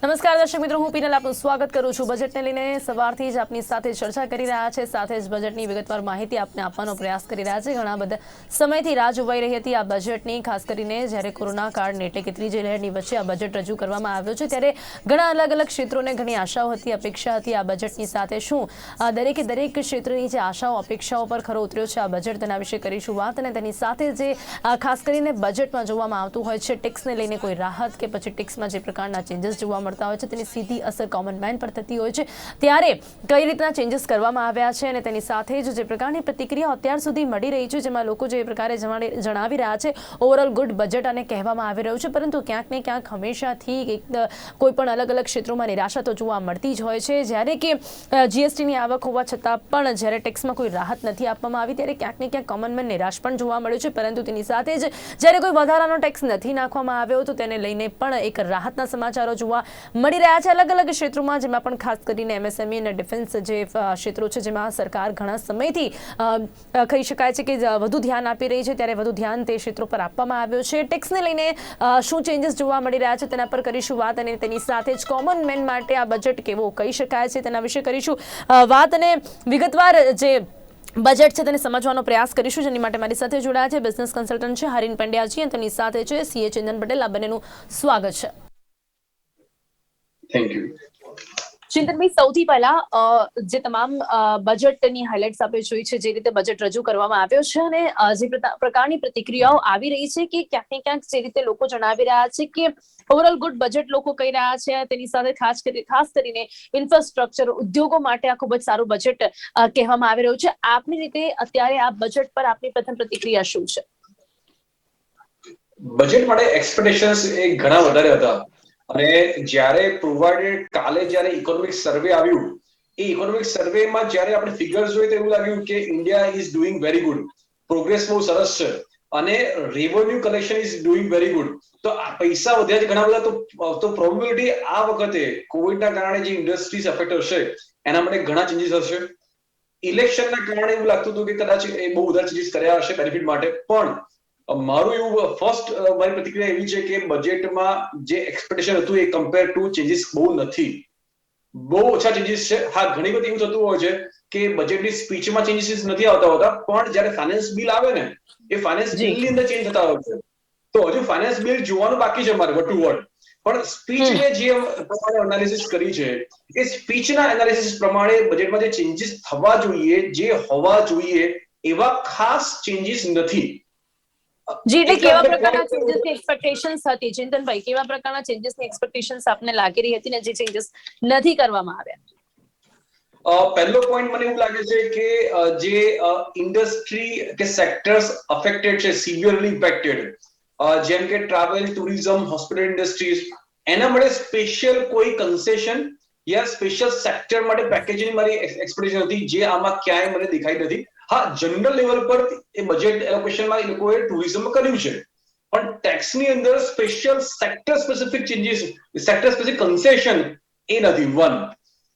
નમસ્કાર દર્શક મિત્રો, હું પીનલ આપનું સ્વાગત કરું છું। બજેટને લઈને સવારથી જ આપની સાથે ચર્ચા કરી રહ્યા છે, સાથે જ બજેટની વિગતવાર માહિતી આપને આપવાનો પ્રયાસ કરી રહ્યા છે। ઘણા બધા સમયથી રાહ જોવાઈ રહી હતી આ બજેટની, ખાસ કરીને જ્યારે કોરોના કાળને એટલે કે ત્રીજી લહેરની વચ્ચે આ બજેટ રજૂ કરવામાં આવ્યો છે, ત્યારે ઘણા અલગ અલગ ક્ષેત્રોને ઘણી આશાઓ હતી, અપેક્ષા હતી આ બજેટની સાથે। શું દરેકે દરેક ક્ષેત્રની જે આશાઓ અપેક્ષાઓ પર ખરો ઉતર્યો છે આ બજેટ, તેના વિશે કરીશું વાત। અને તેની સાથે જે ખાસ કરીને બજેટમાં જોવામાં આવતું હોય છે, ટેક્સને લઈને કોઈ રાહત કે પછી ટેક્સમાં જે પ્રકારના ચેન્જીસ જોવા મળતા હોય છે તેની સીધી અસર કોમન મેન પર થતી હોય છે, ત્યારે કઈ રીતના ચેન્જીસ કરવામાં આવ્યા છે અને તેની સાથે જ જે પ્રકારની પ્રતિક્રિયા અત્યાર સુધી મળી રહી છે, જેમાં લોકો જે પ્રકારે જણાવી રહ્યા છે ઓવરઓલ ગુડ બજેટ અને કહેવામાં આવી રહ્યું છે, પરંતુ ક્યાંક ને ક્યાંક હંમેશાથી કોઈ પણ અલગ અલગ ક્ષેત્રોમાં નિરાશા તો જોવા મળતી જ હોય છે। જ્યારે કે જીએસટીની આવક હોવા છતાં પણ જ્યારે ટેક્સમાં કોઈ રાહત નથી આપવામાં આવી, ત્યારે ક્યાંક ને ક્યાંક કોમન મેન નિરાશ પણ જોવા મળ્યું છે, પરંતુ તેની સાથે જ જ્યારે કોઈ વધારાનો ટેક્સ નથી નાખવામાં આવ્યો તો તેને લઈને પણ એક રાહતના સમાચારો જોવા મળી રહ્યા છે અલગ અલગ ક્ષેત્રોમાં, જેમાં પણ ખાસ કરીને એમએસએમઈ અને ડિફેન્સ જે ક્ષેત્રો છે જેમાં સરકાર ઘણા સમયથી કહી શકાય છે કે વધુ ધ્યાન આપી રહી છે, ત્યારે વધુ ધ્યાન તે ક્ષેત્રો પર આપવામાં આવ્યો છે। ટેક્સને લઈને શું ચેન્જીસ જોવા મળી રહ્યા છે તેના પર કરીશું વાત, અને તેની સાથે જ કોમન મેન માટે આ બજેટ કેવો કહી શકાય છે તેના વિશે કરીશું વાત, અને વિગતવાર જે બજેટ છે તેને સમજવાનો પ્રયાસ કરીશું, જેની માટે મારી સાથે જોડાયા છે બિઝનેસ કન્સલ્ટન્ટ છે હરીન પંડ્યાજી, અને તેની સાથે છે સીએ ચંદન પટેલ। આ બંનેનું સ્વાગત છે। Thank you. ચિંતનભાઈ, સૌથી પહેલા જે તમામ બજેટની હાઇલાઇટ્સ આપણે જોઈ છે, જે રીતે બજેટ રજૂ કરવામાં આવ્યો છે અને જે પ્રકારની પ્રતિક્રિયાઓ આવી રહી છે કે ક્યાંક ને ક્યાંક જે રીતે લોકો જણાવી રહ્યા છે કે ઓવરઓલ ગુડ બજેટ લોકો કહી રહ્યા છે, તેની સાથે ખાસ કરીને ઇન્ફ્રાસ્ટ્રક્ચર ઉદ્યોગો માટે આ ખૂબ જ સારું બજેટ કહેવામાં આવી રહ્યું છે। આપની રીતે અત્યારે આ બજેટ પર આપની પ્રથમ પ્રતિક્રિયા શું છે? બજેટ માટે એક્સપેક્ટેશન્સ એ ઘણા વધારે હતા, અને જ્યારે પ્રોવાઇડેડ કાલે જ્યારે ઇકોનોમિક સર્વે આવ્યું, એ ઇકોનોમિક સર્વેમાં જ્યારે આપણે ફિગર્સ જોઈએ તો એવું લાગ્યું કે India is doing very good, progress બહુ સરસ છે, અને revenue collection is doing very good. તો પૈસા વધ્યા છે ઘણા બધા, તો પ્રોબેબિલિટી આ વખતે કોવિડના કારણે જે ઇન્ડસ્ટ્રીઝ અફેક્ટ હશે એના માટે ઘણા ચેન્જીસ હશે। ઇલેક્શનના કારણે એવું લાગતું હતું કે કદાચ એ બહુ બધા ચેન્જીસ કર્યા હશે બેનિફિટ માટે, પણ મારું એવું મારી પ્રતિક્રિયા એવી છે કે બજેટમાં જે એક્સપેક્ટેશન હતું એ કમ્પેર ટુ ચેન્જીસ બહુ નથી, બહુ ઓછા ચેન્જીસ છે। હા, ઘણી બધી એવું થતું હોય છે કે બજેટની સ્પીચમાં ચેન્જીસ નથી આવતા હોતા, પણ જ્યારે ફાઇનાન્સ બિલ આવે ને, એ ફાઇનાન્સ બિલની અંદર ચેન્જ થતા હોય છે, તો હજુ ફાઇનાન્સ બિલ જોવાનું બાકી છે અમારે વર્ડ ટુ વર્ડ, પણ સ્પીચને જે પ્રમાણે એનાલિસિસ કરી છે એ સ્પીચના એનાલિસિસ પ્રમાણે બજેટમાં જે ચેન્જીસ થવા જોઈએ, જે હોવા જોઈએ એવા ખાસ ચેન્જીસ નથી। જી, એટલે કેવા પ્રકારના ચેન્જીસની એક્સપેક્ટેશન્સ હતી ચિંતનભાઈ? કેવા પ્રકારના ચેન્જીસની એક્સપેક્ટેશન્સ આપને લાગી રહી હતી ને જે ચેન્જીસ નથી કરવામાં આવ્યા? પહેલો પોઈન્ટ મને એવું લાગે છે કે જે ઇન્ડસ્ટ્રી કે સેક્ટર્સ અફેક્ટેડ છે, સિવિયરલી ઇમ્પેક્ટેડ, જેમ કે ટ્રાવેલ, ટુરિઝમ, હોસ્પિટલ ઇન્ડસ્ટ્રીઝ, એના માટે સ્પેશિયલ કોઈ કન્સેશન યા સ્પેશિયલ સેક્ટર માટે પેકેજની મારી એક્સપેક્ટેશન હતી, જે આમાં ક્યાંય મને દેખાઈ નથી। હા, જનરલ લેવલ પર એ બજેટ એલોકેશનમાં એ લોકોએ ટુરિઝમ કર્યું છે, પણ ટેક્સની અંદર special sector specific changes, sector specific concession એ નથી। વન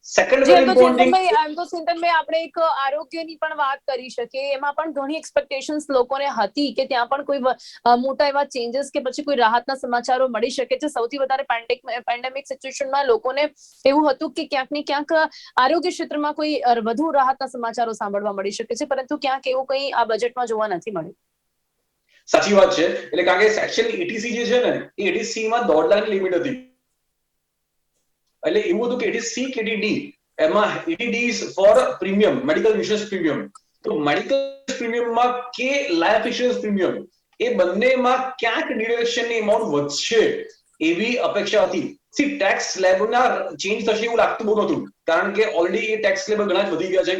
સેકન્ડ જી, વેરી એમ તો ઇમ્પોર્ટન્ટ ચિંતનભાઈ આપણે એક આરોગ્યની પણ વાત કરી શકીએ, એમાં પણ ઘણી એક્સપેક્ટેશન્સ લોકોને હતી કે ત્યાં પણ કોઈ મોટા એવા ચેન્જીસ કે પછી કોઈ રાહતના સમાચારો મળી શકે છે। સૌથી વધારે પેન્ડેમિક સિચ્યુએશનમાં લોકોને એવું હતું કે ક્યાંક ને ક્યાંક આરોગ્ય ક્ષેત્રમાં કોઈ વધુ રાહતના સમાચારો સાંભળવા મળી શકે છે, પરંતુ ક્યાંક એવું કંઈ આ બજેટમાં જોવા નથી મળ્યું। સાચી વાત છે, એટલે કારણ કે સેક્શન 80C જે છે ને, એ 80C માં 1.5 લાખ લિમિટ હતી, એટલે એવું હતું કે 80C કે 80D, એમાં 80D is four premium, medical insurance premium, તો મેડિકલ પ્રીમિયમમાં કે લાઈફ ઇન્સ્યોરન્સ પ્રીમિયમ, એ બંનેમાં ક્યાંક ડિડક્શનની અમાઉન્ટ વધશે એવી અપેક્ષા હતી। સી, ટેક્સ સ્લેબના ચેન્જ થશે એવું લાગતું બહુ નહોતું, કારણ કે ઓલરેડી એ ટેક્સ સ્લેબ ઘણા જ વધી ગયા છે,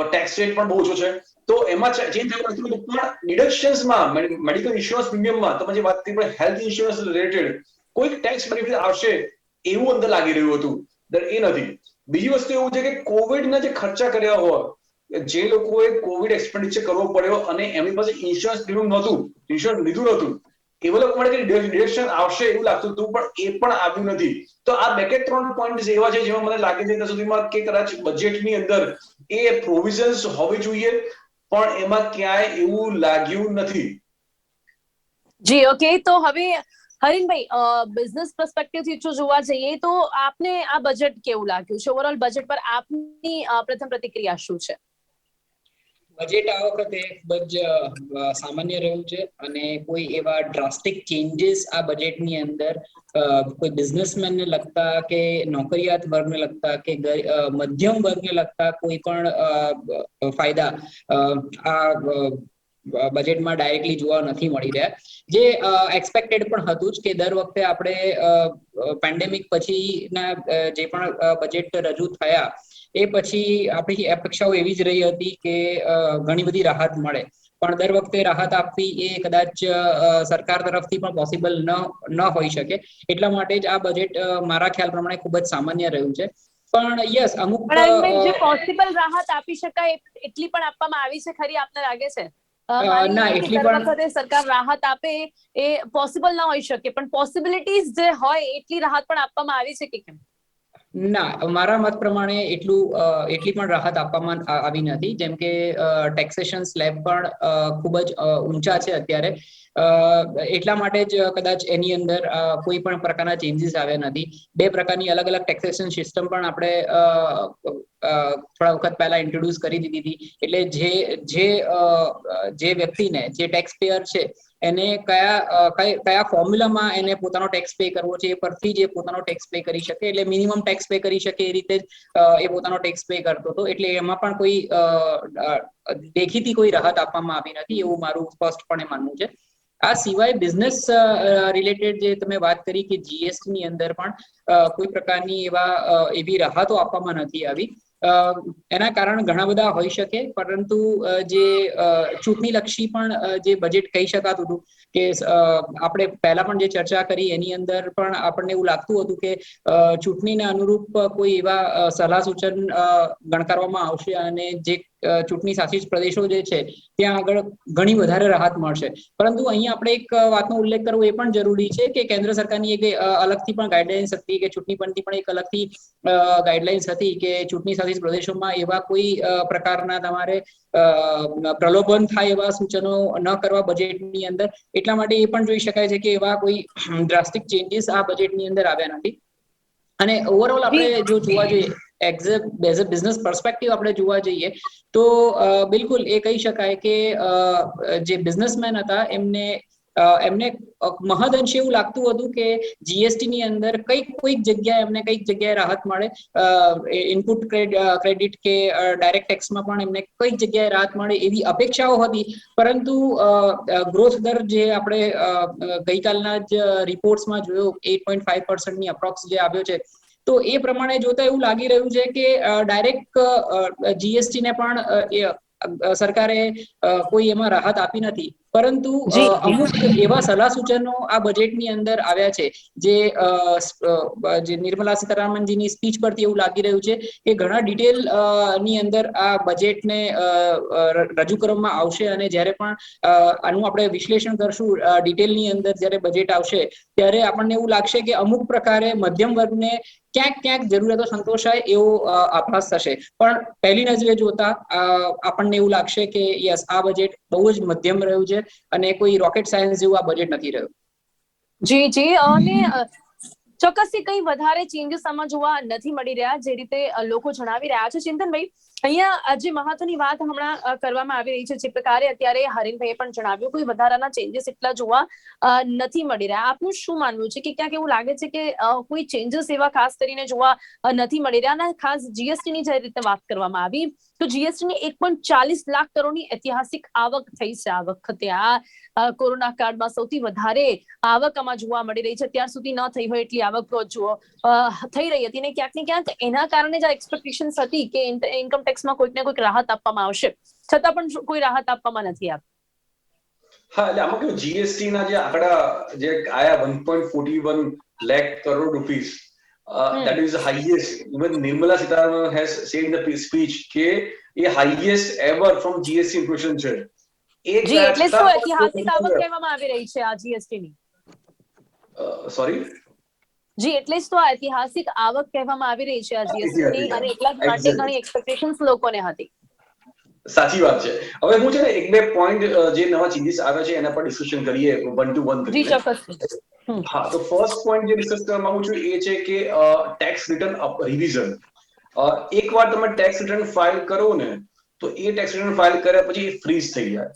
ટેક્સ રેટ પણ બહુ ઓછો છે, તો એમાં ચેન્જ થયું નથી, પણ ડિડક્શન્સમાં, મેડિકલ ઇન્સ્યોરન્સ પ્રીમિયમમાં તમે જે વાત કરી હેલ્થ ઇન્સ્યોરન્સ રિલેટેડ કોઈક ટેક્સ બેનિફિટ આવશે એવું અંદર લાગી રહ્યું હતું, એ નથી। બીજી વસ્તુ એવું છે કે કોવિડના જે ખર્ચા કર્યા હોય, જે લોકોએ કોવિડ એક્સપેન્ડિચર કરવો પડ્યો અને એમની પાસે ઇન્સ્યોરન્સ લીધું નહોતું, ઇન્સ્યોરન્સ લીધું નહોતું, એવા લોકો માટે ડિડક્શન આવશે એવું લાગતું હતું, પણ એ પણ આવ્યું નથી। તો આ બે કે ત્રણ પોઈન્ટ એવા છે જેમાં મને લાગે છે ત્યાં સુધીમાં કે કદાચ બજેટની અંદર એ પ્રોવિઝન્સ હોવી જોઈએ, પણ એમાં ક્યાંય એવું લાગ્યું નથી। જી, ઓકે, તો હવે હરીનભાઈ, બિઝનેસ પર્સપેક્ટિવ થી જો જોવા જઈએ તો આપને આ બજેટ કેવું લાગ્યું છે? ઓવરઓલ બજેટ પર આપની પ્રથમ પ્રતિક્રિયા શું છે? બજેટ આ વખતે ખૂબ જ સામાન્ય રહ્યું છે અને કોઈ એવા ડ્રાસ્ટિક ચેન્જીસ આ બજેટની અંદર કોઈ બિઝનેસમેનને લગતા કે નોકરિયાત વર્ગને લગતા કે મધ્યમ વર્ગને લગતા કોઈ પણ ફાયદા આ બજેટમાં ડાયરેક્ટલી જોવા નથી મળી રહ્યા. જે એક્સપેક્ટેડ પણ હતું જ કે દર વખતે આપણે પેન્ડેમિક પછીના જે પણ બજેટ રજૂ થયા એ પછી આપણી અપેક્ષાઓ એવી જ રહી હતી કે ઘણી બધી રાહત મળે, પણ દર વખતે રાહત આપવી એ કદાચ સરકાર તરફથી પણ પોસિબલ ન હોઈ શકે. એટલા માટે જ આ બજેટ મારા ખ્યાલ પ્રમાણે ખૂબ જ સામાન્ય રહ્યું છે. પણ યસ, અમુક પણ હરીનભાઈ, જે પોસિબલ રાહત આપી શકાય એટલી પણ આપવામાં આવી છે ખરી, આપને લાગે છે? માની ના, લઈએ કે એટલી દર પણ વખતે સરકાર રાહત આપે એ પોસિબલ ના હોઈ શકે, પણ પોસિબિલિટીઝ જે હોય એટલી રાહત પણ આપવામાં આવી છે કે કેમ? ના, મારા મત પ્રમાણે એટલી પણ રાહત આપવામાં આવી નથી. જેમ કે ટેક્સેશન સ્લેબ પણ ખૂબ જ ઊંચા છે અત્યારે. એટલા માટે જ કદાચ એની અંદર કોઈ પણ પ્રકારના ચેન્જીસ આવ્યા નથી. બે પ્રકારની અલગ અલગ ટેક્સેશન સિસ્ટમ પણ આપણે થોડા વખત પહેલા ઇન્ટ્રોડ્યુસ કરી દીધી હતી. એટલે જે વ્યક્તિને, જે ટેક્સ પેયર છે, એને કયા ફોર્મ્યુલામાં એને પોતાનો ટેક્સ પે કરવો છે એ પરથી જ પોતાનો ટેક્સ પે કરી શકે. એટલે મિનિમમ ટેક્સ પે કરી શકે એ રીતે એ પોતાનો ટેક્સ પે કરતો હતો. એટલે એમાં પણ કોઈ દેખીતી કોઈ રાહત આપવામાં આવી નથી, એવું મારું સ્પષ્ટપણે માનવું છે. આ સિવાય બિઝનેસ રિલેટેડ જે તમે વાત કરી કે જીએસટી ની અંદર પણ કોઈ પ્રકારની એવી રાહતો આપવામાં નથી આવી. એના કારણ ઘણા બધા હોઈ શકે, પરંતુ જે ચૂંટણીલક્ષી પણ જે બજેટ કહી શકાતું હતું કે આપણે પહેલા પણ જે ચર્ચા કરી એની અંદર પણ આપણને એવું લાગતું હતું કે ચૂંટણીને અનુરૂપ કોઈ એવા સલાહ સૂચન ગણકારવામાં આવશે અને જે ચૂંટણી શાસિત પ્રદેશો જે છે ત્યાં આગળ ઘણી વધારે રાહત મળશે. પરંતુ અહીંયા આપણે એક વાતનો ઉલ્લેખ કરવો એ પણ જરૂરી છે કે કેન્દ્ર સરકારની એક અલગથી પણ ગાઈડલાઇન્સ હતી કે ચૂંટણી પંચની પણ એક અલગથી ગાઈડલાઇન્સ હતી કે ચૂંટણી શાસિત પ્રદેશોમાં એવા કોઈ પ્રકારના તમારે પ્રલોભન થાય એવા સૂચનો ન કરવા બજેટની અંદર. એટલા માટે એ પણ જોઈ શકાય છે કે એવા કોઈ ડ્રાસ્ટિક ચેન્જીસ આ બજેટની અંદર આવ્યા નથી. અને ઓવરઓલ આપણે જો જોવા જઈએ એઝ અ બિઝનેસ પર્સપેક્ટિવ આપણે જોવા જઈએ તો બિલકુલ એ કહી શકાય કે જે બિઝનેસમેન હતા એમને મહદઅંશે એવું લાગતું હતું કે જીએસટી ની અંદર કોઈક જગ્યાએ રાહત મળે. ઇનપુટ ક્રેડિટ કે ડાયરેક્ટ ટેક્સમાં પણ એમને કઈક જગ્યાએ રાહત મળે એવી અપેક્ષાઓ હતી. પરંતુ ગ્રોથ દર જે આપણે ગઈકાલના જ રિપોર્ટ્સમાં જોયો 8.5% ની અપ્રોક્સ જે આવ્યો છે, તો એ પ્રમાણે જોતા એવું લાગી રહ્યું છે કે ડાયરેક્ટ જીએસટી ને પણ સરકારે કોઈ એમાં રાહત આપી નથી. પરંતુ અમુક એવા સલાહ સૂચનો આ બજેટની અંદર આવ્યા છે જે નિર્મલા સીતારામનજીની સ્પીચ પરથી એવું લાગી રહ્યું છે કે ઘણા ડિટેલ ની અંદર આ બજેટને રજૂ કરવામાં આવશે. અને જ્યારે પણ આનું આપણે વિશ્લેષણ કરશું ડિટેલની અંદર, જ્યારે બજેટ આવશે ત્યારે આપણને એવું લાગશે કે અમુક પ્રકારે મધ્યમ વર્ગને ક્યાંક જરૂરિયાતો સંતોષાય એવો આભાસ થશે. પણ પહેલી નજરે જોતા આપણને એવું લાગશે કે યસ, આ બજેટ બહુ જ મધ્યમ રહ્યું છે અને કોઈ રોકેટ સાયન્સ જેવું આ બજેટ નથી રહ્યું. જી, અને ચોક્કસથી કઈ વધારે ચેન્જીસ આમાં જોવા નથી મળી રહ્યા જે રીતે લોકો જણાવી રહ્યા છે. ચિંતનભાઈ, અહીંયા જે મહત્વની વાત હમણાં કરવામાં આવી રહી છે, જે પ્રકારે અત્યારે હરીનભાઈએ પણ જણાવ્યું, કોઈ વધારાના ચેન્જીસ એટલા જોવા નથી મળી રહ્યા. આપનું શું માનવું છે કે ક્યાંક એવું લાગે છે કે કોઈ ચેન્જીસ એવા ખાસ કરીને જોવા નથી મળી રહ્યા? અને ખાસ જીએસટી ની જે રીતે વાત કરવામાં આવી તો જીએસટી ની 1.40 લાખ કરોડની ઐતિહાસિક આવક થઈ છે આ વખતે. આ કોરોના કાળમાં સૌથી વધારે આવક આમાં જોવા મળી રહી છે. અત્યાર સુધી ન થઈ હોય એટલી આવક થઈ રહી હતી. ને ક્યાંક એના કારણે જ એક્સપેક્ટેશન હતી કે ઇન્કમ ટેક્સમાં કોઈક ને કોઈક રાહત આપવામાં આવશે, છતાં પણ કોઈ રાહત આપવામાં નથી આવી. હા, એટલે આમાં કેવું, જીએસટી ના જે આંકડા જે આયા 1.41 lakh crore rupees, that is the highest. Even Nirmala Sitharaman has said in the speech કે એ highest ever from GST imposition છે. જી, એટલે જ તો ઐતિહાસિક આવક કહેવામાં આવી રહી છે આ જીએસટી ની. સોરી જી, એટલે જ તો આ ઐતિહાસિક આવક કહેવામાં આવી રહી છે આ જીએસટી ની, અને એટલા જ માટે ઘણી એક્સપેક્ટેશન્સ લોકોને હતી. સાચી વાત છે. હવે હું છે ને એક બે પોઈન્ટ જે નવા ચેન્જીસ આવે છે એના પર ડિસ્કશન કરીએ, 1 to 1 જી, કરીને. ચોક્કસ. હા, તો ફર્સ્ટ પોઈન્ટ જે ડિસ્કસ કરવા માંગુ છું એ છે કે ટેક્સ રિટર્ન રિવિઝન. એકવાર તમે ટેક્સ રિટર્ન ફાઇલ કરો ને, તો એ ટેક્સ રિટર્ન ફાઇલ કર્યા પછી ફ્રીઝ થઈ જાય.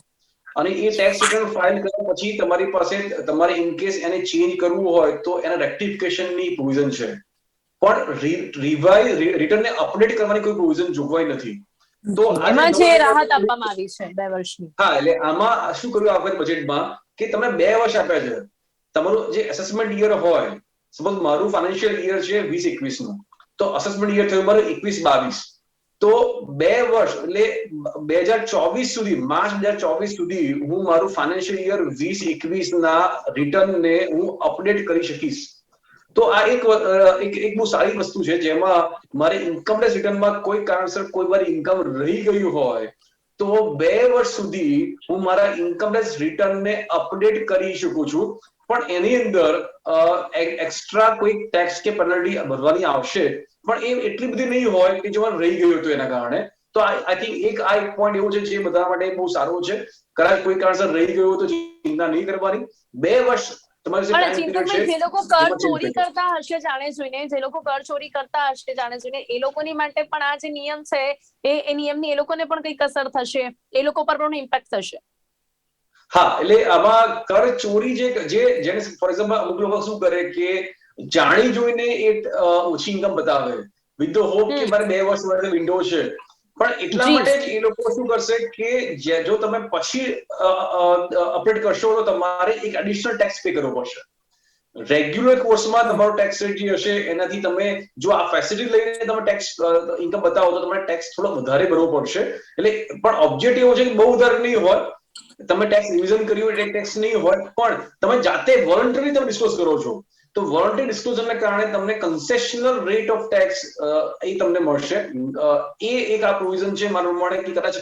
અને એ ટેક્સ રિટર્ન ફાઇલ કર્યા પછી તમારી પાસે તમારે ઇન કેસ એને ચેન્જ કરવું હોય તો એના રેક્ટિફિકેશનની પ્રોવિઝન છે. પણ રિટર્નને અપડેટ કરવાની કોઈ પ્રોવિઝન જોગવાઈ નથી. તો આ એમાં જે રાહત ગવર્મેન્ટ, આપવામાં આવી છે 2 વર્ષની. હા, એટલે આમાં શું કર્યું આપણે બજેટમાં કે તમે 2 વર્ષ આપ્યા છે. તમારું જે એસેસમેન્ટ યર હોય, સપોઝ મારું ફાઇનાન્શિયલ યર છે 2021 નું, તો અસેસમેન્ટ યર થયું મારું 21-22. તો 2 વર્ષ એટલે 2024 સુધી, માર્ચ 2024 સુધી હું મારું ફાઇનાન્શિયલ યર 2021 ના રિટર્નને હું અપડેટ કરી શકીશ. તો આ એક બહુ સારી વસ્તુ છે, જેમાં મારે ઇન્કમ ટેક્સ રિટર્નમાં કોઈ કારણસર કોઈ વાર ઇન્કમ રહી ગયું હોય તો 2 વર્ષ સુધી હું મારા ઇન્કમ ટેક્સ રિટર્નને અપડેટ કરી શકું છું. પણ એની અંદર એક્સ્ટ્રા કોઈ ટેક્સ કે પેનલ્ટી ભરવાની આવશે, પણ એ એટલી બધી નહીં હોય કે જો રહી ગયું હતું એના કારણે. તો આઈ થિંક એક પોઈન્ટ એવો છે જે બધા માટે બહુ સારો છે. કદાચ કોઈ કારણસર રહી ગયું તો ચિંતા નહીં કરવાની. 2 વર્ષ તમારી જે પણ ટાઈમ પીરિયડ ચિંતનભાઈ, જે લોકો છે કર એમાં ચેન્જ ચોરી થઈ જાય. કરતા હશે જાણે જોઈને, જે લોકો કર ચોરી કરતા હશે જાણે જોઈને, એ લોકોની માટે પણ આ જે નિયમ છે એ નિયમની એ લોકોને પણ કંઈક અસર થશે, એ લોકો પર પણ ઇમ્પેક્ટ થશે. હા, એટલે આમાં કર ચોરી જેને ફોર એક્ઝામ્પલ અમુક લોકો શું કરે કે જાણી જોઈને એ ઓછી ઇન્કમ બતાવે, વિથ ધ હોપ કે મારે 2 વર્ષ માટે વિન્ડો છે. પણ એટલા જી. માટે જ એ લોકો શું કરશે કે જો તમે પછી અપડેટ કરશો તો તમારે એક એડિશનલ ટેક્સ પે કરવો પડશે. રેગ્યુલર કોર્સમાં તમારો ટેક્સ રેટ જે હશે એનાથી તમે જો આ ફેસિલિટી લઈને તમે ટેક્સ ઇન્કમ બતાવો તો તમારે ટેક્સ થોડો વધારે ભરવો પડશે. એટલે પણ ઓબ્જેક્ટ એવો છે કે બહુ વધારે નહીં હોય, તમે ટેક્સ રિવિઝન કર્યું એટલે ટેક્સ નહીં હોય, પણ તમે જાતે વોલન્ટરી તમે ડિસ્ક્લોઝ કરો છો તો વોલન્ટરી ડિસ્ક્લોઝરને કારણે તમને કન્સેશનલ રેટ ઓફ ટેક્સ એ તમને મળશે. એ એક આ પ્રોવિઝન છે મારા પ્રમાણે કે કદાચ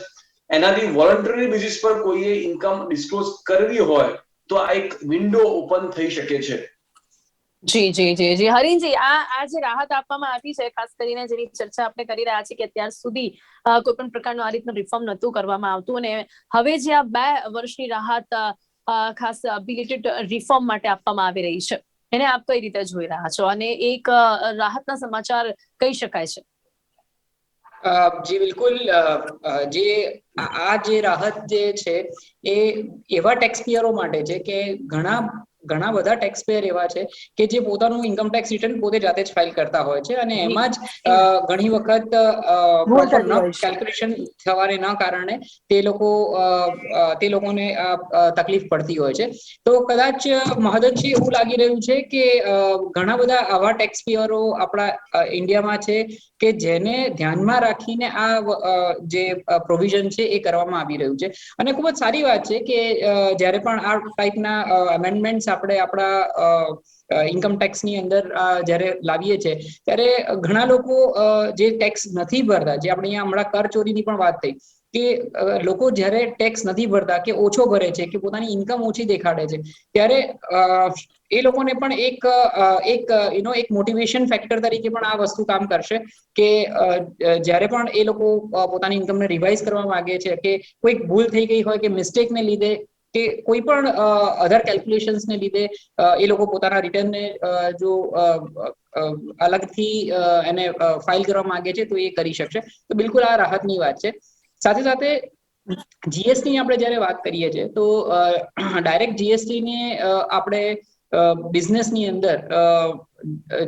એનાથી વોલન્ટરી બેસિસ પર કોઈએ ઇન્કમ ડિસ્ક્લોઝ કરવી હોય તો આ એક વિન્ડો ઓપન થઈ શકે છે. જી જી જી જી હરીનજી, આ જે રાહત આપવામાં આવી છે, ખાસ કરીને જેની ચર્ચા આપણે કરી રહ્યા છીએ કે અત્યાર સુધી કોઈ પણ પ્રકારનું આ રીતનું રિફોર્મ નહોતું કરવામાં આવતું, અને હવે જે આ 2 વર્ષની રાહત ખાસ બિલેટેડ રિફોર્મ માટે આપવામાં આવી રહી છે, એને આપ કઈ રીતે જોઈ રહ્યા છો, અને એક રાહતના સમાચાર કહી શકાય છે? જી બિલકુલ. જે આ જે રાહત જે છે એ એવા ટેક્સ પેયરો માટે છે કે ઘણા બધા ટેક્સ પેયર એવા છે કે જે પોતાનું ઇન્કમ ટેક્સ રિટર્ન પોતે જાતે જ ફાઇલ કરતા હોય છે, અને એમાં જ ઘણી વખત પ્રોપર ન કેલ્ક્યુલેશન થવાને કારણે તે લોકોને તકલીફ પડતી હોય છે. તો કદાચ મહદઅંશે એવું લાગી રહ્યું છે કે ઘણા બધા આવા ટેક્સ પેયરો આપણા ઇન્ડિયામાં છે કે જેને ધ્યાનમાં રાખીને આ જે પ્રોવિઝન છે એ કરવામાં આવી રહ્યું છે. અને ખૂબ જ સારી વાત છે કે જ્યારે પણ આ ટાઈપના અમેન્ડમેન્ટ્સ આપણે આપણા ઇન્કમ ટેક્સની અંદર જ્યારે લાવીએ છીએ ત્યારે ઘણા લોકો જે ટેક્સ નથી ભરતા, જે આપણે અહીંયા હમણાં કરચોરીની પણ વાત થઈ કે લોકો જ્યારે ટેક્સ નથી ભરતા કે ઓછો ભરે છે કે પોતાની ઇન્કમ ઓછી દેખાડે છે, ત્યારે એ લોકોને પણ એક મોટિવેશન ફેક્ટર તરીકે પણ આ વસ્તુ કામ કરશે કે જ્યારે પણ એ લોકો પોતાની ઇન્કમને રિવાઇઝ કરવા માંગે છે કે કોઈક ભૂલ થઈ ગઈ હોય કે મિસ્ટેકને લીધે કે કોઈ પણ અધર કેલ્ક્યુલેશન્સને લીધે એ લોકો પોતાના રિટર્નને જો અલગથી એને ફાઇલ કરવા માંગે છે તો એ કરી શકશે. તો બિલકુલ આ રાહતની વાત છે. સાથે સાથે જીએસટી ની આપણે જ્યારે વાત કરીએ છીએ તો ડાયરેક્ટ જીએસટી ને આપણે બિઝનેસની અંદર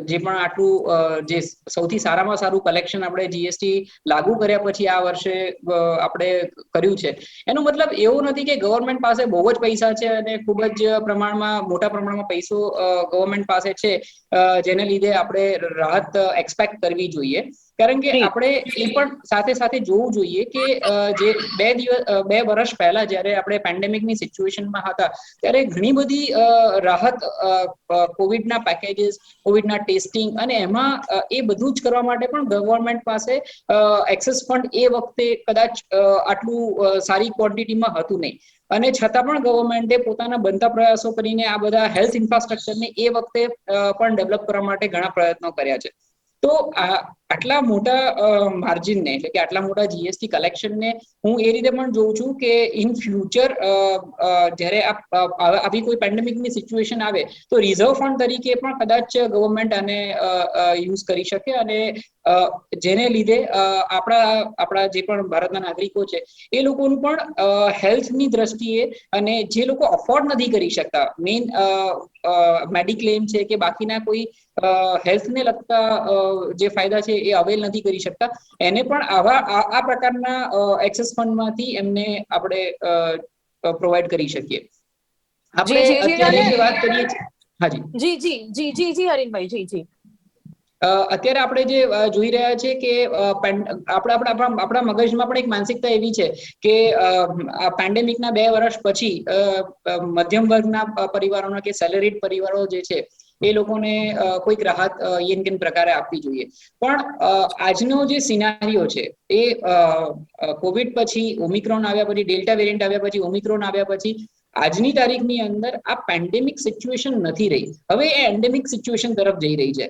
જે પણ આટલું જે સૌથી સારામાં સારું કલેક્શન આપણે જીએસટી લાગુ કર્યા પછી આ વર્ષે આપણે કર્યું છે, એનો મતલબ એવો નથી કે ગવર્મેન્ટ પાસે બહુ જ પૈસા છે અને ખૂબ જ મોટા પ્રમાણમાં પૈસો ગવર્મેન્ટ પાસે છે જેને લીધે આપણે રાહત એક્સપેક્ટ કરવી જોઈએ. કારણ કે આપણે એ પણ સાથે સાથે જોવું જોઈએ કે જે 2 વર્ષ પહેલા જ્યારે આપણે પેન્ડેમિકની સિચ્યુએશનમાં હતા ત્યારે ઘણી બધી રાહત કોવિડના પેકેજીસ, કોવિડના ટેસ્ટિંગ, અને એમાં એ બધું જ કરવા માટે પણ ગવર્મેન્ટ પાસે એક્સેસ ફંડ એ વખતે કદાચ આટલું સારી ક્વોન્ટિટીમાં હતું નહીં, અને છતાં પણ ગવર્મેન્ટે પોતાના બનતા પ્રયાસો કરીને આ બધા હેલ્થ ઇન્ફ્રાસ્ટ્રક્ચરને એ વખતે પણ ડેવલપ કરવા માટે ઘણા પ્રયત્નો કર્યા છે. તો આટલા મોટા માર્જિનને એટલે કે આટલા મોટા જીએસટી કલેક્શનને હું એ રીતે પણ જોઉં છું કે ઇન ફ્યુચર જ્યારે આવી કોઈ પેન્ડેમિકની સિચ્યુએશન આવે તો રિઝર્વ ફંડ તરીકે પણ કદાચ ગવર્મેન્ટ આને યુઝ કરી શકે અને જેને લીધે આપણા જે પણ ભારતના નાગરિકો છે એ લોકોનું પણ હેલ્થની દ્રષ્ટિએ અને જે લોકો અફોર્ડ નથી કરી શકતા મેઇન મેડિક્લેમ છે કે બાકીના કોઈ હેલ્થને લગતા જે ફાયદા છે એ અવેલ નથી કરી શકતા એને પણ આ પ્રકારના એક્સેસ ફંડમાંથી એમને આપણે પ્રોવાઈડ કરી શકીએ. આપણે અત્યારે જે વાત કરીએ છીએ હાજી જી હરીનભાઈ જી અત્યારે આપણે જે જોઈ રહ્યા છે કે આપણા મગજમાં પણ એક માનસિકતા એવી છે કે આ પેન્ડેમિકના 2 વર્ષ પછી મધ્યમ વર્ગના પરિવારોના કે સેલેરીડ પરિવારો જે છે એ લોકોને કોઈક રાહત યેન પ્રકારે આપવી જોઈએ. પણ આજનો જે સિનારીઓ છે એ કોવિડ પછી ઓમિક્રોન આવ્યા પછી ડેલ્ટા વેરિયન્ટ આવ્યા પછી ઓમિક્રોન આવ્યા પછી આજની તારીખની અંદર આ પેન્ડેમિક સિચ્યુએશન નથી રહી. હવે એ એન્ડેમિક સિચ્યુએશન તરફ જઈ રહી છે.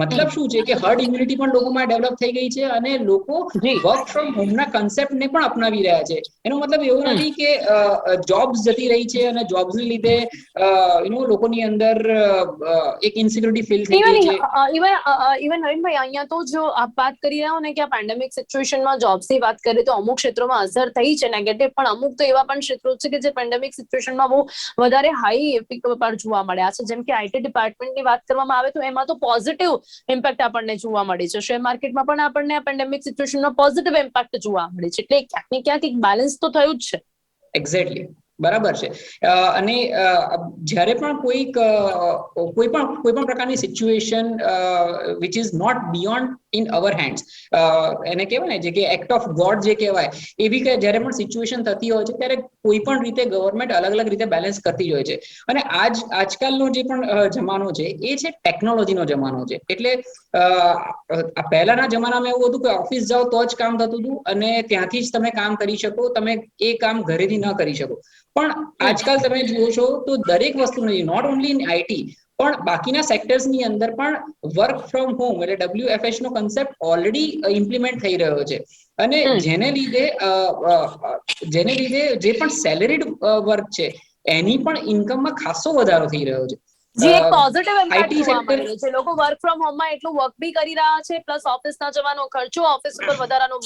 મતલબ શું છે કે હર્ડ ઇમ્યુનિટી પણ લોકોમાં ડેવલપ થઈ ગઈ છે અને લોકો વર્ક ફ્રોમ હોમના કન્સેપ્ટને પણ અપનાવી રહ્યા છે. એનો મતલબ એવું નથી કે જોબ્સ જતી રહી છે અને જોબ્સને લીધે લોકોની અંદર એક ઇન્સિક્યુરિટી ફીલ થઈ ગઈ છે. ઇવન નવીનભાઈ અહીંયા તો જો આપ વાત કરી રહ્યા હો ને કે આ પેન્ડેમિક સિચ્યુએશનમાં જોબ્સની વાત કરીએ તો અમુક ક્ષેત્રોમાં અસર થઈ છે નેગેટિવ, પણ અમુક તો એવા પણ ક્ષેત્રો છે કે જે પેન્ડેમિક સિચ્યુએશનમાં બહુ વધારે હાઈ ઇફેક્ટ પર જોવા મળ્યા છે. જેમ કે આઈટી ડિપાર્ટમેન્ટની વાત કરવામાં આવે તો એમાં તો પોઝિટિવ ઇમ્પેક્ટ આપણને જોવા મળે છે. શેર માર્કેટમાં પણ આપણને આ પેન્ડેમિક સિચ્યુએશનનો પોઝિટિવ ઇમ્પેક્ટ જોવા મળે છે. એટલે ક્યાંક ને ક્યાંક એક બેલેન્સ તો થયું જ છે. એક્ઝેક્ટલી બરાબર છે. અને જ્યારે પણ કોઈ પણ પ્રકારની situation which is not beyond in our hands, એને કહેવાય ને જે કે એક્ટ ઓફ ગોડ જે કહેવાય, એવી કે જ્યારે પણ સિચ્યુએશન થતી હોય છે ત્યારે કોઈ પણ રીતે ગવર્મેન્ટ અલગ અલગ રીતે બેલેન્સ કરતી હોય છે. અને આજકાલનો જે પણ જમાનો છે એ છે ટેકનોલોજીનો જમાનો છે. એટલે પહેલાના જમાનામાં એવું હતું કે ઓફિસ જાઓ તો જ કામ થતું હતું અને ત્યાંથી જ તમે કામ કરી શકો, તમે એ કામ ઘરેથી ન કરી શકો. પણ આજકાલ તમે જુઓ છો તો દરેક વસ્તુ નહીં, નોટ ઓનલી ઇન આઈટી પણ બાકીના સેક્ટર્સની અંદર પણ વર્ક ફ્રોમ હોમ એટલે WFH નો કન્સેપ્ટ ઓલરેડી ઇમ્પ્લિમેન્ટ થઈ રહ્યો છે. અને જેને લીધે જે પણ સેલેરીડ વર્ક છે એની પણ ઇન્કમમાં ખાસો વધારો થઈ રહ્યો છે. જે એક પોઝિટિવ ઇમ્પેક્ટ આઈટી જોવા સેક્ટર મળી રહ્યો છે. લોકો વર્ક ફ્રોમ હોમમાં એટલું વર્ક બી કરી રહ્યા છે, પ્લસ ઓફિસના જવાનો ખર્ચો, ઓફિસ ઉપર વધારાનો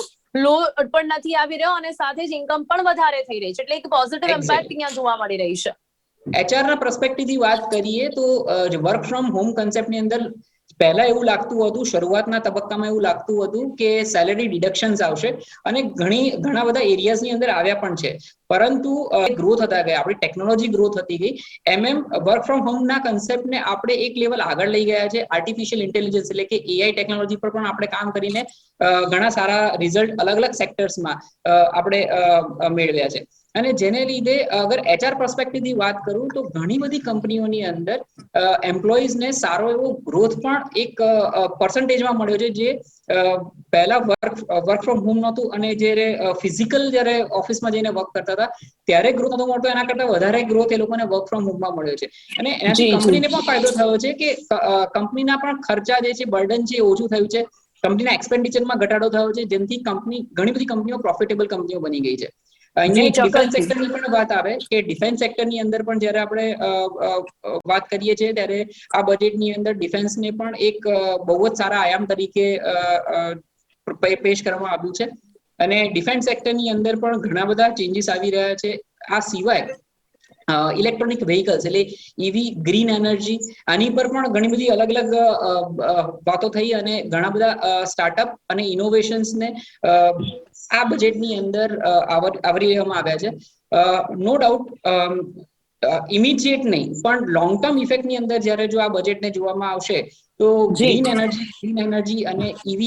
લોડ પણ નથી આવી રહ્યો અને સાથે જ ઇન્કમ પણ વધારે થઈ રહી છે. એટલે એક પોઝિટિવ ઇમ્પેક્ટ અહીંયા જોવા મળી રહી છે. HR ના પર્સપેક્ટિવથી વાત કરીએ તો વર્ક ફ્રોમ હોમ કન્સેપ્ટની અંદર પહેલા એવું લાગતું હતું, શરૂઆતના તબક્કામાં એવું લાગતું હતું કે સેલેરી ડિડક્શન્સ આવશે અને ઘણા બધા એરિયાઝની અંદર આવ્યા પણ છે. પરંતુ ગ્રોથ થતા ગયા, આપણી ટેકનોલોજી ગ્રોથ થતી ગઈ, વર્ક ફ્રોમ હોમના કન્સેપ્ટને આપણે એક લેવલ આગળ લઈ ગયા છે. આર્ટિફિશિયલ ઇન્ટેલિજન્સ એટલે કે AI ટેકનોલોજી પર પણ આપણે કામ કરીને ઘણા સારા રિઝલ્ટ અલગ અલગ સેક્ટર્સમાં આપણે મેળવ્યા છે. અને જેને લીધે અગર HR પર્સપેક્ટિવથી વાત કરું તો ઘણી બધી કંપનીઓની અંદર એમ્પ્લોઈઝને સારો એવો ગ્રોથ પણ એક પર્સન્ટેજમાં મળ્યો છે. જે પહેલા વર્ક ફ્રોમ હોમ નહોતું અને જ્યારે ફિઝિકલ જ્યારે ઓફિસમાં જઈને વર્ક કરતા હતા ત્યારે ગ્રોથ નતો મળતો, એના કરતા વધારે ગ્રોથ એ લોકોને વર્ક ફ્રોમ હોમમાં મળ્યો છે. અને એનાથી કંપનીને પણ ફાયદો થયો છે કે કંપનીના પણ ખર્ચા જે છે, બર્ડન છે, ઓછું થયું છે. કંપનીના એક્સપેન્ડિચરમાં ઘટાડો થયો છે, જેમથી ઘણી બધી કંપનીઓ પ્રોફિટેબલ કંપનીઓ બની ગઈ છે. અહીંયા એક ડિફેન્સ સેક્ટરની પણ વાત આવે કે ડિફેન્સ સેક્ટરની અંદર પણ જ્યારે આપણે વાત કરીએ છીએ ત્યારે આ બજેટની અંદર ડિફેન્સને પણ એક બહુ જ સારા આયામ તરીકે પેશ કરવામાં આવ્યું છે. અને ડિફેન્સ સેક્ટરની અંદર પણ ઘણા બધા ચેન્જીસ આવી રહ્યા છે. આ સિવાય ઇલેક્ટ્રોનિક વ્હીકલ્સ એટલે EV, ગ્રીન એનર્જી, આની પર પણ ઘણી બધી અલગ અલગ વાતો થઈ અને ઘણા બધા સ્ટાર્ટઅપ અને ઇનોવેશન્સને આ બજેટની અંદર આવરી લેવામાં આવ્યા છે. નો ડાઉટ ઇમિડિયેટ નહીં પણ લોંગ ટર્મ ઇફેક્ટની અંદર જ્યારે જો આ બજેટને જોવામાં આવશે તો ગ્રીન એનર્જી અને EV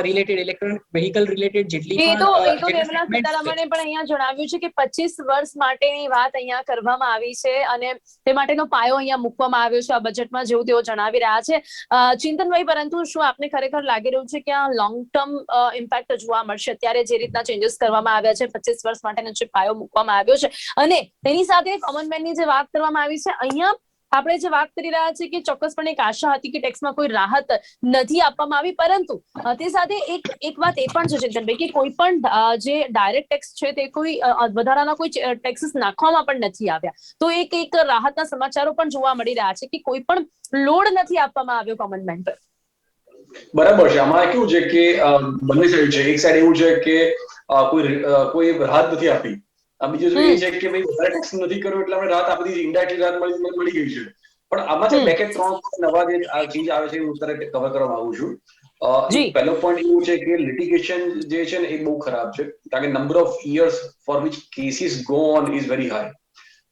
related electronic vehicle related જેટલી પણ નિર્મલા સીતારામણે પણ અહીંયા જણાવ્યું છે કે 25 વર્ષ માટેની વાત અહીંયા કરવામાં આવી છે અને તે માટેનો પાયો અહીંયા મૂકવામાં આવ્યો છે આ બજેટમાં, જેવું તેઓ જણાવી રહ્યા છે. ચિંતનભાઈ, પરંતુ શું આપને ખરેખર લાગી રહ્યું છે કે આ લોંગ ટર્મ ઇમ્પેક્ટ જોવા મળશે અત્યારે જે રીતના ચેન્જીસ કરવામાં આવ્યા છે, 25 વર્ષ માટેનો જે પાયો મૂકવામાં આવ્યો છે? અને તેની સાથે કોમન મેનની જે વાત કરવામાં આવી છે, અહીંયા આપણે જે વાત કરી રહ્યા છીએ કે ચોક્કસપણે એક આશા હતી કે ટેક્સમાં કોઈ રાહત નથી આપવામાં આવી, પરંતુ તે સાથે એક વાત એ પણ છે ચિંતનભાઈ કે કોઈ પણ જે ડાયરેક્ટ ટેક્સ છે તે કોઈ વધારાના કોઈ ટેક્સીસ નાખવામાં પણ નથી આવ્યા. તો એક રાહતના સમાચારો પણ જોવા મળી રહ્યા છે કે કોઈ પણ લોડ નથી આપવામાં આવ્યો કોમન મેન પર. બરાબર છે. આમાં કેવું છે કે બંને સાઈડ છે. એક સાઈડ એવું છે કે કોઈ રાહત નથી આપી, બીજું એ છે કે ભાઈ વધારે ટેક્સ નથી કર્યો એટલે આપણે રાહત આપી દીધી, ઇનડાયરેક્ટલી રાહત મળી ગઈ છે. પણ આમાં છે બે કે ત્રણ નવા જે ચીજ આવે છે હું અત્યારે કવર કરવા માંગુ છું. એક પહેલો પોઈન્ટ એવું છે કે લિટિગેશન જે છે ને એ બહુ ખરાબ છે, કારણ કે number of years four which cases go on is very high.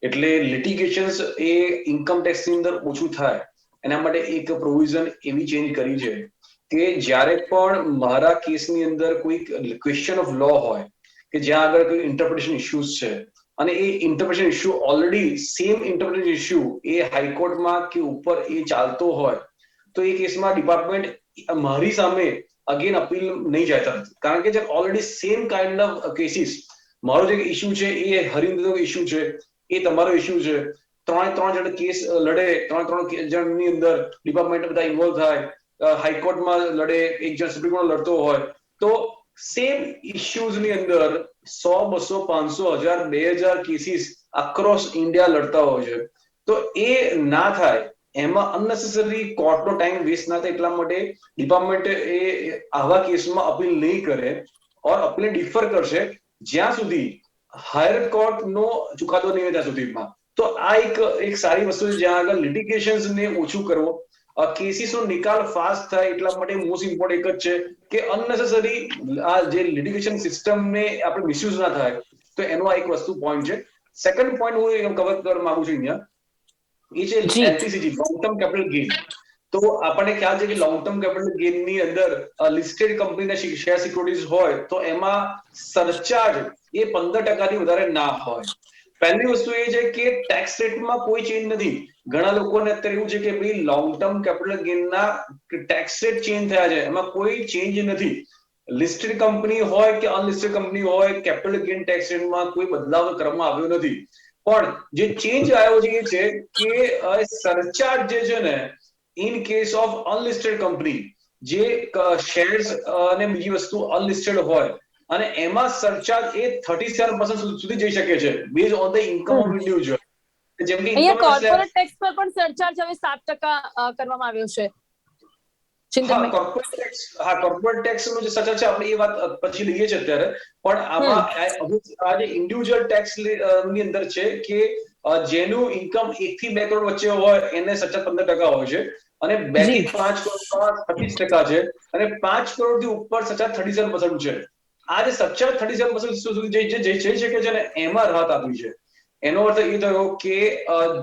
એટલે લિટિગેશન્સ એ ઇન્કમ ટેક્સ ની અંદર ઓછું થાય એના માટે એક પ્રોવિઝન એવી ચેન્જ કરી છે કે જ્યારે પણ મારા કેસની અંદર કોઈ ક્વેશ્ચન ઓફ લો હોય કે જ્યાં આગળ કોઈ ઇન્ટરપ્રિટેશન ઇશ્યુઝ છે અને એ interpretation issue already same interpretation issue એ હાઈકોર્ટમાં કે ઉપર એ ચાલતો હોય, તો એ કેસમાં ડિપાર્ટમેન્ટ મારી સામે અગેન અપીલ નહીં જતા નથી, કારણ કે already same kind of cases, મારો જે ઇશ્યુ છે એ હરિન્દ્રનો ઇશ્યુ છે, એ તમારો ઇશ્યુ છે, ત્રણ જણ કેસ લડે, ત્રણ જણની અંદર ડિપાર્ટમેન્ટ બધા ઇન્વોલ્વ થાય, હાઈકોર્ટમાં લડે, એક જણ સુપ્રીમ કોર્ટ લડતો હોય, તો સેમ ઇશ્યુઝ ની અંદર 100, 200, 500, 1000, 2000 કેસીસ અક્રોસ ઇન્ડિયા લડતા હોય છે. તો એ ના થાય, એમાં અનનેસેસરી કોર્ટનો ટાઈમ વેસ્ટ ના થાય એટલા માટે ડિપાર્ટમેન્ટ એ આવા કેસમાં અપીલ નહીં કરે ઓર અપીલ ડિફર કરશે જ્યાં સુધી હાયર કોર્ટનો ચુકાદો નહીં ત્યાં સુધીમાં. તો આ એક સારી વસ્તુ છે જ્યાં આગળ લિટિગેશન્સ ને ઓછું કરવો, કેસીસનો નિકાલ ફાસ્ટ થાય એટલા માટે મોસ્ટ ઇમ્પોર્ટન્ટ એક જ છે કે અનનેસેસરી આ જે લિટિગેશન સિસ્ટમને આપણે મિસયુઝ ના થાય, તો એનો આ એક વસ્તુ પોઈન્ટ છે. સેકન્ડ પોઈન્ટ હું કવર કરવા માંગુ છું અહીંયા, એ છે એલટીસીજી, લોંગ ટર્મ કેપિટલ ગેઇન. તો આપણને ખ્યાલ છે કે લોંગ ટર્મ કેપિટલ ગેઇન ની અંદર લિસ્ટેડ કંપનીના શેર સિક્યુરિટીઝ હોય તો એમાં સરચાર્જ એ 15% થી વધારે ના હોય. પહેલી વસ્તુ એ છે કે ટેક્સ રેટમાં કોઈ ચેન્જ નથી. ઘણા લોકોને અત્યારે એવું છે કે ભાઈ લોંગ ટર્મ કેપિટલ ગેઇનના ટેક્સ રેટ ચેન્જ થયા છે, એમાં કોઈ ચેન્જ નથી. લિસ્ટેડ કંપની હોય કે અનલિસ્ટેડ કંપની હોય, કેપિટલ ગેઇન ટેક્સ રેટમાં કોઈ બદલાવ કરવામાં આવ્યો નથી. પણ જે ચેન્જ આવ્યો છે એ છે કે સરચાર્જ જે છે ને in case of unlisted company, જે શેર્સ અને બીજી વસ્તુ અનલિસ્ટેડ હોય અને એમાં સરચાર્જ એ 37% સુધી જઈ શકે છે base on the income of individual. જેમ કે અહીંયા કોર્પોરેટ ટેક્સ પર પણ સરચાર્જ હવે 7% કરવામાં આવ્યો છે. કોર્પોરેટ ટેક્સ નો જે સરચાર્જ છે આપણે એ વાત પછી લઈએ છીએ અત્યારે, પણ આમાં આ જે ઇન્ડિવિજ્યુઅલ ટેક્સ ની અંદર છે કે જેનું ઇન્કમ 1 થી 2 કરોડ વચ્ચે હોય એને સરચાર્જ 15% હોય છે, અને 2 થી 5 કરોડ 25% છે, અને 5 કરોડ થી ઉપર સરચાર્જ 37% છે. આ જે સરચાર્જ 37% સુધી જઈ શકે છે ને એમાં રાહત આપી છે. એનો અર્થ એ થયો કે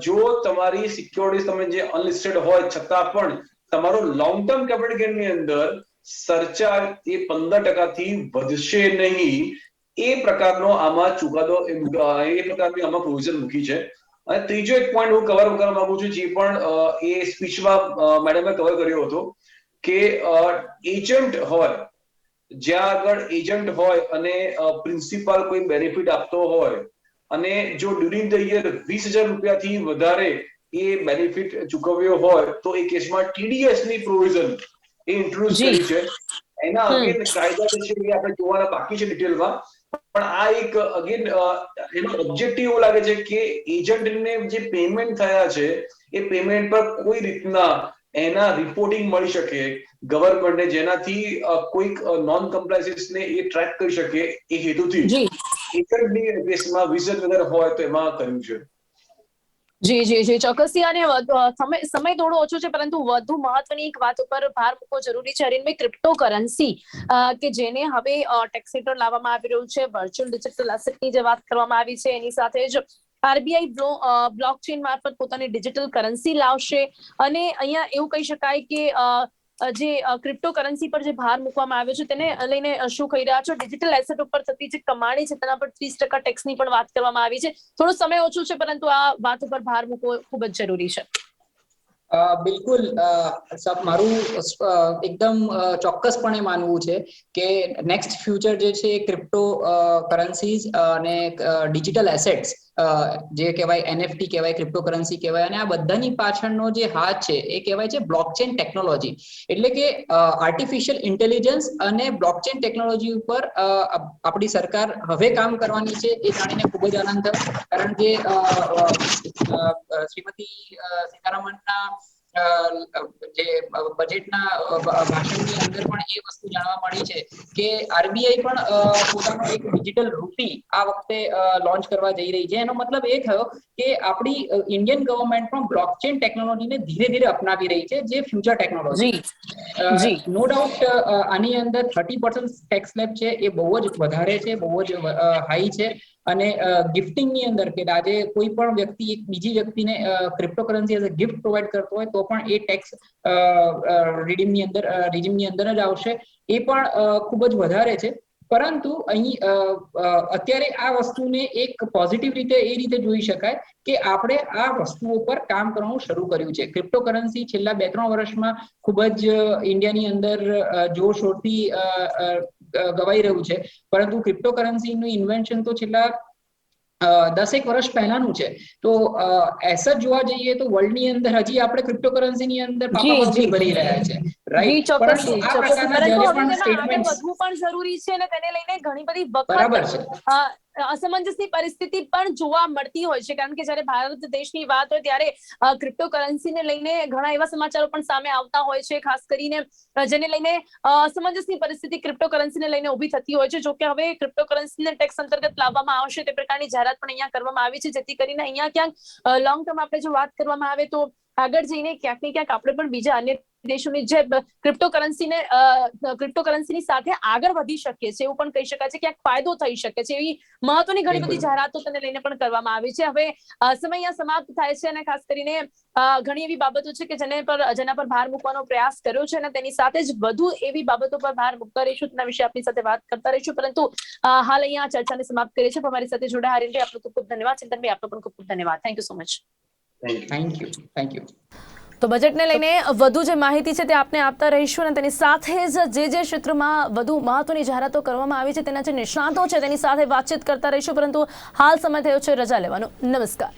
જો તમારી સિક્યોરિટીઝ તમે જે અનલિસ્ટેડ હોય છતાં પણ તમારો લોંગ ટર્મ કેપિટલ ગેઇન ની અંદર સરચાર્જ એ 15% થી વધશે નહીં, એ પ્રકારનો આમાં ચુકાદો, એ પ્રકારની આમાં પ્રોવિઝન મૂકી છે. અને ત્રીજો એક પોઈન્ટ હું કવર કરવા માંગુ છું, જે પણ એ સ્પીચમાં મેડમે કવર કર્યો હતો કે એજન્ટ હોય, જ્યાં આગળ એજન્ટ હોય અને પ્રિન્સિપાલ કોઈ બેનિફિટ આપતો હોય અને જો ડ્યુરિંગ ધ યર 20,000 રૂપિયાથી વધારે એ બેનિફિટ ચૂકવ્યો હોય તો એ કેસમાં ટીડીએસ ની પ્રોવિઝન એ ઇન્ટ્રોડ્યુસ કરી છે. એના અગેન કાયદા જે છે એ આપણે જોવાના બાકી છે ડિટેલમાં, પણ આ એક અગેન એનો ઓબ્જેક્ટિવ એવું લાગે છે કે એજન્ટને જે પેમેન્ટ થયા છે એ પેમેન્ટ પર કોઈ રીતના એના રિપોર્ટિંગ મળી શકે ગવર્નમેન્ટને, જેનાથી કોઈક નોન કમ્પ્લાયન્સીસને એ ટ્રેક કરી શકે, એ હેતુથી એજન્ટની કેસમાં 20,000 વધારે હોય તો એમાં કર્યું છે. જી ચોક્કસથી. અને સમય થોડો ઓછો છે પરંતુ વધુ મહત્વની એક વાત ઉપર ભાર મૂકવો જરૂરી છે અરવિંદભાઈ, ક્રિપ્ટો કરન્સી કે જેને હવે ટેક્સ હેઠળ લાવવામાં આવી રહ્યું છે, વર્ચ્યુઅલ ડિજિટલ એસેટની જે વાત કરવામાં આવી છે એની સાથે જ આરબીઆઈ બ્લોકચેન મારફત પોતાની ડિજિટલ કરન્સી લાવશે. અને અહીંયા એવું કહી શકાય કે જે ક્રિપ્ટો કરન્સી પર જે ભાર મૂકવામાં આવ્યો છે તેને લઈને શું કહી રહ્યા છો? ડિજિટલ એસેટ ઉપર થતી જે કમાણી છે તેના પર 30% ટેક્સની પણ વાત કરવામાં આવી છે. થોડો સમય ઓછો છે પરંતુ આ વાત ઉપર ભાર મૂકવો ખૂબ જ જરૂરી છે. બિલકુલ મારું એકદમ ચોક્કસપણે માનવું છે કે નેક્સ્ટ ફ્યુચર જે છે એ ક્રિપ્ટો કરન્સીઝ અને ડિજિટલ એસેટ્સ જે કહેવાય એનએફટી કહેવાય, ક્રિપ્ટોકરન્સી કહેવાય, અને આ બધાની પાછળનો જે હાથ છે એ કહેવાય છે બ્લોકચેન ટેકનોલોજી. એટલે કે આર્ટિફિશિયલ ઇન્ટેલિજન્સ અને બ્લોકચેન ટેકનોલોજી ઉપર આપણી સરકાર હવે કામ કરવાની છે એ જાણીને ખૂબ જ આનંદ થયો. કારણ કે શ્રીમતી સીતારામનના જે બજેટના ભાષણની અંદર પણ એ વસ્તુ જાણવા મળી છે કે આરબીઆઈ પણ પોતાનો એક ડિજિટલ રૂપી આ વખતે લોન્ચ કરવા જઈ રહી છે. એનો મતલબ એ થયો કે આપણી ઇન્ડિયન ગવર્મેન્ટ પણ બ્લોકચેન ટેકનોલોજીને ધીરે ધીરે અપનાવી રહી છે, જે ફ્યુચર ટેકનોલોજી. નો ડાઉટ આની અંદર 30% ટેક્સ સ્લેબ છે એ બહુ જ વધારે છે, બહુ જ હાઈ છે. અને ગિફ્ટિંગની અંદર કે આજે કોઈ પણ વ્યક્તિ એક બીજી વ્યક્તિને cryptocurrency as a gift provide કરતો હોય તો પણ એ ટેક્સ રિજીમની અંદર જ આવશે. એ પણ ખૂબ જ વધારે છે. પરંતુ અહીં અત્યારે આ વસ્તુને એક પોઝિટિવ રીતે એ રીતે જોઈ શકાય કે આપણે આ વસ્તુઓ પર કામ કરવાનું શરૂ કર્યું છે. ક્રિપ્ટોકરન્સી છેલ્લા 2-3 વર્ષમાં ખૂબ જ ઇન્ડિયાની અંદર જોરશોરથી ગવાઈ રહ્યું છે. પરંતુ ક્રિપ્ટોકરન્સીનું ઇન્વેન્શન તો છેલ્લા 10 વર્ષ પહેલાનું છે. તો એસા જોવા જઈએ તો વર્લ્ડની અંદર હજી આપણે ક્રિપ્ટોકરન્સીની અંદર પાપા પગ ભરી રહ્યા છે, રાઈટ? પરંતુ આ પ્રકારના પરંતુ જ્યારે હવે પણ તેમાં આગળ સ્ટેટમેન્ટ્સ વધવું પણ જરૂરી છે અને તેને લઈને ઘણી બધી બરાબર છે. વખત અસમંજસની પરિસ્થિતિ પણ જોવા મળતી હોય છે. કારણ કે જ્યારે ભારત દેશની વાત હોય ત્યારે ક્રિપ્ટોકરન્સીને લઈને ઘણા એવા સમાચારો પણ સામે આવતા હોય છે, ખાસ કરીને જેને લઈને અસમંજસની પરિસ્થિતિ ક્રિપ્ટોકરન્સીને લઈને ઊભી થતી હોય છે. જો કે હવે ક્રિપ્ટોકરન્સીને ટેક્સ અંતર્ગત લાવવામાં આવશે તે પ્રકારની જાહેરાત પણ અહીંયા કરવામાં આવી છે, જેથી કરીને અહીંયા ક્યાંક લોંગ ટર્મ આપણે જો વાત કરવામાં આવે તો આગળ જઈને ક્યાંક ને ક્યાંક આપણે પણ બીજા અન્ય દેશોની જે ક્રિપ્ટોકરન્સીની સાથે આગળ વધી શકીએ છીએ એવું પણ કહી શકાય છે, ક્યાંક ફાયદો થઈ શકે છે. એવી મહત્વની ઘણી બધી જાહેરાતો તેને લઈને પણ કરવામાં આવી છે. હવે સમય અહીંયા સમાપ્ત થાય છે અને ખાસ કરીને ઘણી એવી બાબતો છે કે જેના પર ભાર મૂકવાનો પ્રયાસ કર્યો છે અને તેની સાથે જ વધુ એવી બાબતો પર ભાર મૂકતા રહીશું, તેના વિશે આપની સાથે વાત કરતા રહીશું. પરંતુ હાલ અહીંયા ચર્ચાને સમાપ્ત કરીએ છીએ. અમારી સાથે જોડાયા રીતે આપનો ખૂબ ખૂબ ધન્યવાદ. ચિંતનભાઈ, આપનો પણ ખૂબ ખૂબ ધન્યવાદ. Thank you so much. Thank you. તો બજેટને લઈને વધુ જે માહિતી છે તે આપને આપતા રહીશું અને તેની સાથે જ જે ક્ષેત્રમાં વધુ મહત્વની જાહેરાતો કરવામાં આવી છે તેના જે નિષ્ણાતો છે તેની સાથે વાતચીત કરતા રહીશું. પરંતુ હાલ સમય થયો છે રજા લેવાનો. નમસ્કાર.